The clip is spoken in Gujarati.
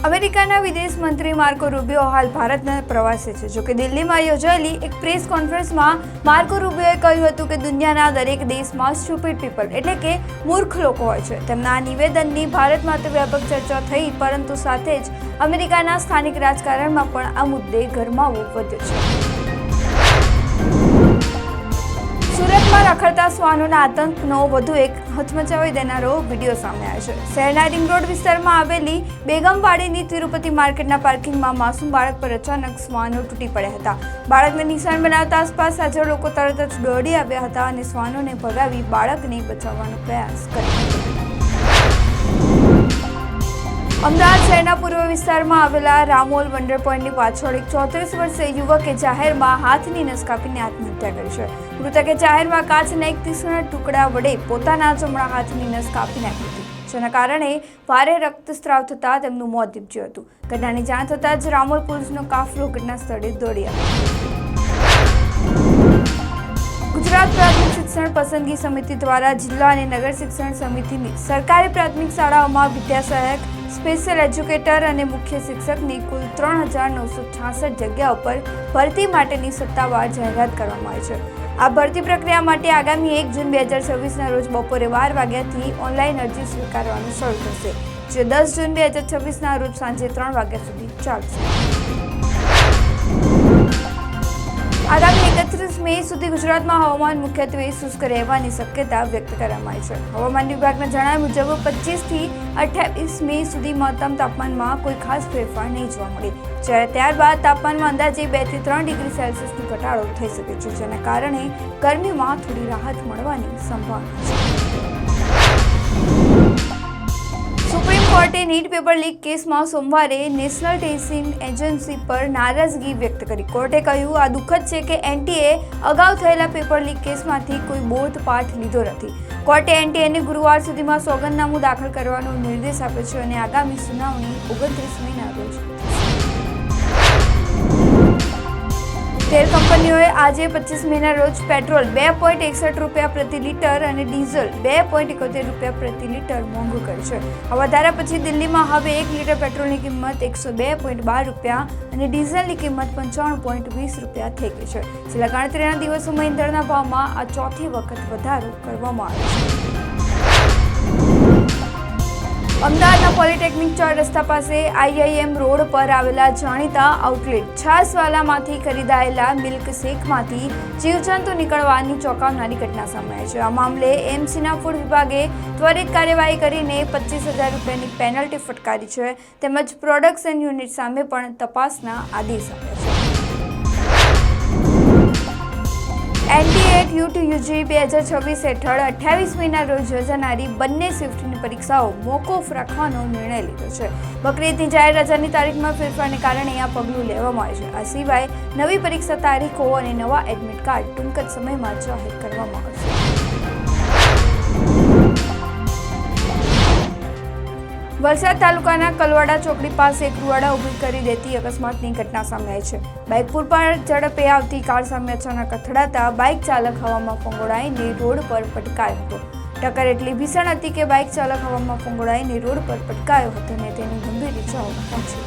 અમેરિકાના વિદેશ મંત્રી માર્કો રૂબિયો હાલ ભારતના પ્રવાસે છે। જોકે દિલ્હીમાં યોજાયેલી એક પ્રેસ કોન્ફરન્સમાં માર્કો રૂબિયોએ કહ્યું હતું કે દુનિયાના દરેક દેશમાં સ્ટુપિડ પીપલ એટલે કે મૂર્ખ લોકો હોય છે। તેમના આ નિવેદનની ભારતમાં તો વ્યાપક ચર્ચા થઈ, પરંતુ સાથે જ અમેરિકાના સ્થાનિક રાજકારણમાં પણ આ મુદ્દે ગરમાવો વધ્યો છે। સુરતમાં રખડતા શ્વાનોના આતંકનો વધુ એક હચમચાવી દેનારો વિડીયો સામે આવ્યો છે। શહેરના રિંગ રોડ વિસ્તારમાં આવેલી બેગમવાડીની તિરુપતિ માર્કેટના પાર્કિંગમાં માસૂમ બાળક પર અચાનક શ્વાનો તૂટી પડ્યા હતા। બાળકને નિશાન બનાવતા આસપાસ હાજર લોકો તરત જ દોડી આવ્યા હતા અને શ્વાનોને ભગાવી બાળકને બચાવવાનો પ્રયાસ કર્યો। અમદાવાદ શહેરના પૂર્વ વિસ્તારમાં આવેલા રામોલ વંડર પોઈન્ટની પાછળ એક 34 વર્ષીય યુવકે જાહેરમાં હાથની નસ કાપીને આત્મહત્યા કરી છે। મૃતકે જાહેરમાં કાચના એક તીક્ષ્ણ ટુકડા વડે પોતાના જમણા હાથની નસ કાપી નાખી હતી, જેના કારણે ભારે રક્તસ્રાવ થતાં તેમનું મોત નીપજ્યું હતું। ઘટનાની જાણ થતાં જ રામોલ પોલીસનો કાફલો ઘટના સ્થળે દોડી આવ્યો। ગુજરાત પ્રાથમિક શિક્ષણ પસંદગી સમિતિ દ્વારા જિલ્લા અને નગર શિક્ષણ સમિતિની સરકારી પ્રાથમિક શાળાઓમાં વિદ્યાસહાયક, સ્પેશિયલ એજ્યુકેટર અને મુખ્ય શિક્ષકની કુલ 3966 જગ્યાઓ પર ભરતી માટેની સત્તાવાર જાહેરાત કરવામાં આવી છે। આ ભરતી પ્રક્રિયા માટે આગામી 1 જૂન 2026ના રોજ બપોરે 12 વાગ્યાથી ઓનલાઈન અરજી સ્વીકારવાનું શરૂ થશે, જે 10 જૂન 2026ના રોજ સાંજે 3 વાગ્યા સુધી ચાલશે। આગામી 31 મે સુધી ગુજરાતમાં હવામાન મુખ્યત્વે શુષ્ક રહેવાની શક્યતા વ્યક્ત કરવામાં આવી છે। હવામાન વિભાગના જણાવ્યા મુજબ 25 થી 28 મે સુધી મહત્તમ તાપમાનમાં કોઈ ખાસ ફેરફાર નહીં જોવા મળે, જ્યારે ત્યારબાદ તાપમાનમાં અંદાજે 2 થી 3 ડિગ્રી સેલ્સિયસનો ઘટાડો થઈ શકે છે, જેના કારણે ગરમીમાં થોડી રાહત મળવાની સંભાવના છે। સુપ્રીમ કોર્ટે નીટ પેપર લીક કેસમાં સોમવારે નેશનલ ટેસ્ટિંગ એજન્સી પર નારાજગી વ્યક્ત કરી। કોર્ટે કહ્યું, આ દુઃખદ છે કે એનટીએ અગાઉ થયેલા પેપર લીક કેસમાંથી કોઈ બોધપાઠ લીધો નથી। કોર્ટે એનટીએને ગુરુવાર સુધીમાં સોગંદનામું દાખલ કરવાનો નિર્દેશ આપ્યો છે અને આગામી સુનાવણી 29 મેના રોજ થશે। તેલ કંપનીઓએ આજે 25 મેના રોજ પેટ્રોલ ₹2.61 પ્રતિ લીટર અને ડીઝલ ₹2.71 પ્રતિ લીટર મોંઘું કર્યું છે। આ વધારા પછી દિલ્હીમાં હવે 1 લીટર પેટ્રોલની કિંમત ₹102.12 અને ડીઝલની કિંમત ₹95.20 થઈ ગઈ છે। છેલ્લા ગણતરીના દિવસોમાં ઈંધણના ભાવમાં આ ચોથી વખત વધારો કરવામાં આવ્યો છે। અમદાવાદના પોલિટેકનિક ચોક રસ્તા પાસે IIM રોડ પર આવેલા જાણીતા આઉટલેટ છાસવાલામાંથી ખરીદાયેલા મિલ્ક શેકમાંથી જીવજંતુ નીકળવાની ચોંકાવનારી ઘટના સામે આવી છે। આ મામલે એમસીના ફૂડ વિભાગે ત્વરિત કાર્યવાહી કરીને ₹25,000ની પેનલ્ટી ફટકારી છે, તેમજ પ્રોડક્શન યુનિટ સામે પણ તપાસના આદેશ આપ્યા છે। એનટીએ QT UG 2026 હેઠળ 28 મેના રોજ યોજાનારી બંને શિફ્ટની પરીક્ષાઓ મોકૂફ રાખવાનો નિર્ણય લીધો છે। બકરીદની જાહેર રજાની તારીખમાં ફેરફારને કારણે આ પગલું લેવામાં આવ્યું છે। આ સિવાય નવી પરીક્ષા તારીખો અને નવા એડમિટ કાર્ડ ટૂંક જ સમયમાં જાહેર કરવામાં આવશે। વલસાડ તાલુકાના કલવાડા ચોકડી પાસે એક રૂવાડા ઊભી કરી દેતી અકસ્માતની ઘટના સામે આવી છે। બાઇક પૂરપાર ઝડપે આવતી કાર સામે અચાનક અથડાતા બાઇક ચાલક હવામાં ફંગોળાઈને રોડ પર પટકાયો હતો। ટક્કર એટલી ભીષણ હતી કે બાઇક ચાલક હવામાં ફંગોળાઈને રોડ પર પટકાયો હતો અને તેની ગંભીર ઇજાઓ પહોંચી।